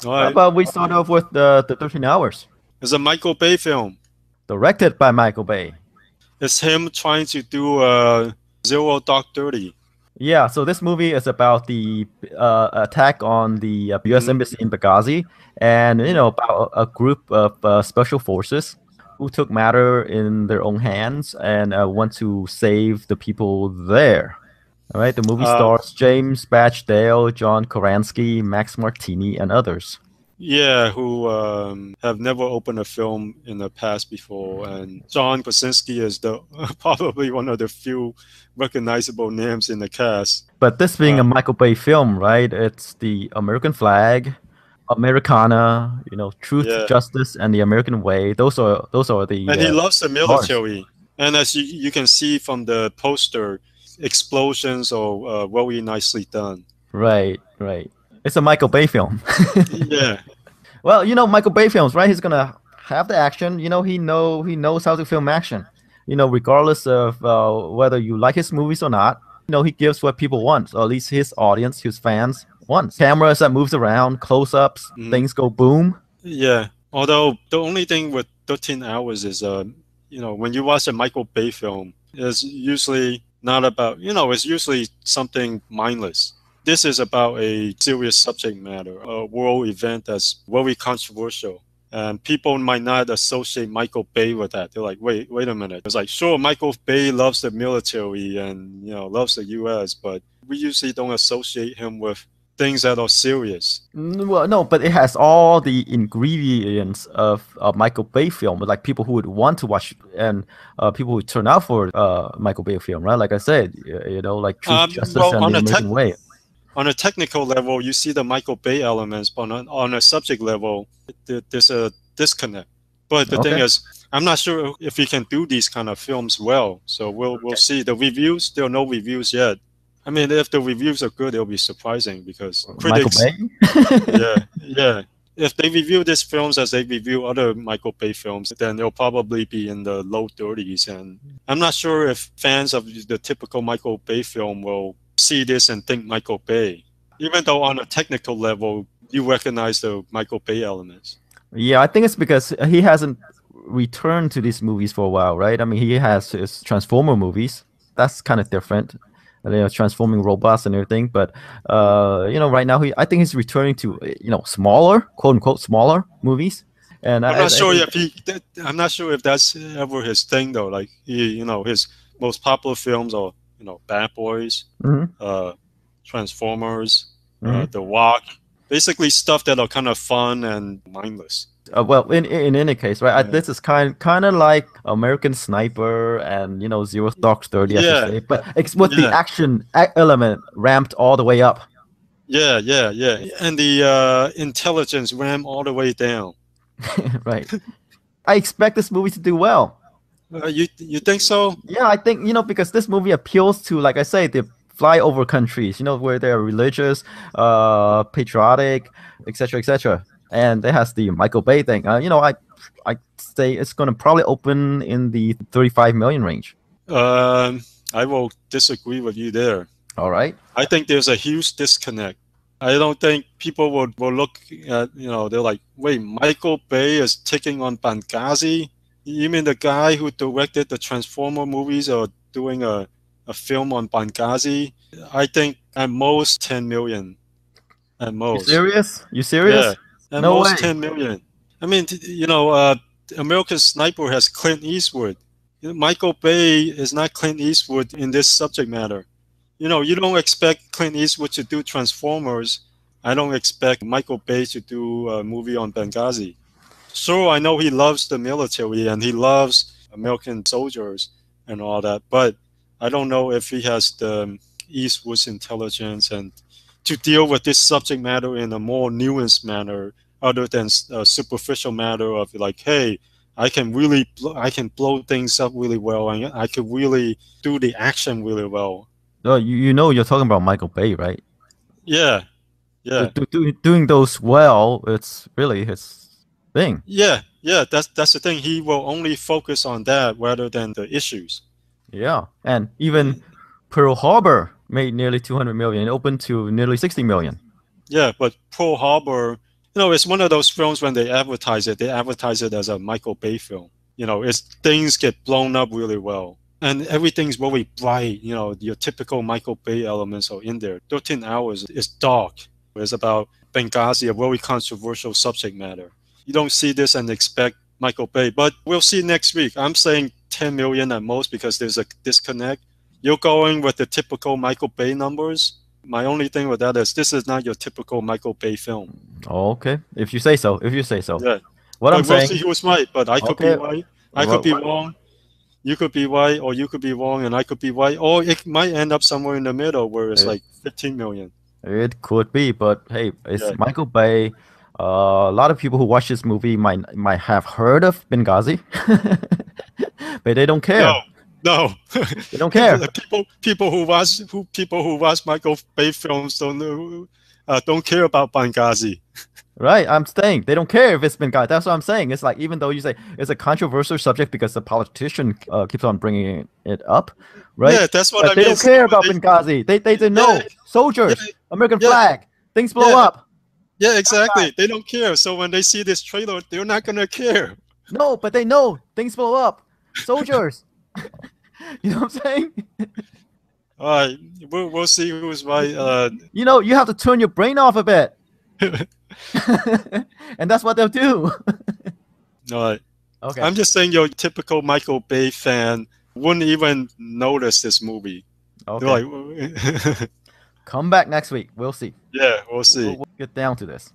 All How right. about we start off with the 13 Hours, It's a Michael Bay film. directed by Michael Bay. It's him trying to do Zero Dark 30. Yeah, so this movie is about the attack on the U.S. Mm-hmm. Embassy in Benghazi, and about a group of special forces who took matter in their own hands and want to save the people there. All right, the movie Uh, stars James Badge Dale, John Koransky, Max Martini, and others. yeah, who have never opened a film in the past before, and John Krasinski is the probably one of the few recognizable names in the cast. But this being Uh, a Michael Bay film, right? It's the American flag, Americana, truth, yeah, justice, and the American way. Those are the and he loves the stars. military. And as you can see from the poster, explosions are very nicely done. Right, right. It's a Michael Bay film. Yeah, Well, Michael Bay films, right? He's gonna have the action. He knows how to film action. Regardless of whether you like his movies or not. He gives what people want, or at least his audience, his fans want. Cameras that moves around, close-ups, mhm, things go boom. yeah. Although the only thing with 13 hours is, when you watch a Michael Bay film, it's usually not about, it's usually something mindless. This is about a serious subject matter, a world event that's very controversial. And people might not associate Michael Bay with that. They're like, wait a minute. It's like, sure, Michael Bay loves the military and, loves the US, but we usually don't associate him with things that are serious. Well, no, but it has all the ingredients of a Michael Bay film, like people who would want to watch and people who turn out for Michael Bay film, right? Like I said, like Truth, Justice, Well, and the American Way. on a technical level, you see the Michael Bay elements, but on a subject level, there's a disconnect. But the thing Okay. is, I'm not sure if he can do these kind of films well. So we'll Okay. see. The reviews, there are no reviews yet. I mean, if the reviews are good, it'll be surprising because Michael critics, Bay? yeah. If they review these films as they review other Michael Bay films, then they'll probably be in the low 30s. And I'm not sure if fans of the typical Michael Bay film will see this and think Michael Bay, even though on a technical level, you recognize the Michael Bay elements. Yeah, I think it's because he hasn't returned to these movies for a while, right? I mean, he has his Transformer movies. That's kind of different. Transforming robots and everything. But right now I think he's returning to smaller, quote unquote, smaller movies. And I think, I'm not sure if that's ever his thing though. Like his most popular films are Bad Boys, mhm, uh, Transformers, mhm. The Walk, basically stuff that are kind of fun and mindless. Well, in any case, right? Yeah, This is kind of like American Sniper and Zero Dark 30, as you yeah, say, but it's with the yeah, action element ramped all the way up. yeah. And the intelligence ram all the way down. Right. I expect this movie to do well. You think so? Yeah, I think, because this movie appeals to, like I say, the flyover countries, where they're religious, patriotic, etc., etc. And it has the Michael Bay thing. I say it's gonna probably open in the 35 million range. Um, I will disagree with you there. All right. I think there's a huge disconnect. I don't think people will look at, they're like, wait, Michael Bay is taking on Benghazi? You mean the guy who directed the Transformer movies or doing a film on Benghazi? I think at most 10 million. At You most. serious? You Yeah. serious? At No most way. 10 million. I mean, American Sniper has Clint Eastwood. Michael Bay is not Clint Eastwood in this subject matter. You don't expect Clint Eastwood to do Transformers. I don't expect Michael Bay to do a movie on Benghazi. Sure, I know he loves the military and he loves American soldiers and all that, but I don't know if he has the Eastwood's intelligence and to deal with this subject matter in a more nuanced manner other than a superficial matter of like, hey, I can blow things up really well and I can really do the action really well. No, you know you're talking about Michael Bay, right? Yeah, yeah, Doing those well, it's really his thing. yeah. That's the thing. He will only focus on that rather than the issues. Yeah. And even Pearl Harbor made nearly 200 million. It opened to nearly 60 million. Yeah, but Pearl Harbor, it's one of those films when they advertise it as a Michael Bay film. It's things get blown up really well. And everything's very bright. Your typical Michael Bay elements are in there. 13 Hours is dark. It's about Benghazi, a very controversial subject matter. You don't see this and expect Michael Bay, but we'll see next week. I'm saying 10 million at most because there's a disconnect. You're going with the typical Michael Bay numbers. My only thing with that is this is not your typical Michael Bay film. Oh, okay. If you say so. Yeah. What I'm But we'll saying. see who's right. But I could be right. I could be wrong. You could be right, or you could be wrong, and I could be right. Or it might end up somewhere in the middle where it's like 15 million. It could be, but hey, it's Michael Bay. A lot of people who watch this movie might have heard of Benghazi, but they don't care. No, they don't care. People who watch Michael Bay films don't care about Benghazi. Right, I'm saying they don't care if it's Benghazi. That's what I'm saying. It's like even though you say it's a controversial subject because the politician keeps on bringing it up, right? Yeah, that's what but they don't care about Benghazi. They know soldiers, American flag, things blow up. Yeah, exactly. They don't care. So when they see this trailer, they're not gonna care. No, but they know things blow up. Soldiers. You know what I'm saying? All right, we'll see who's right. You have to turn your brain off a bit. And that's what they'll do. All right. Okay. I'm just saying your typical Michael Bay fan wouldn't even notice this movie. Okay. Come back next week. We'll see. Yeah, we'll see. We'll get down to this.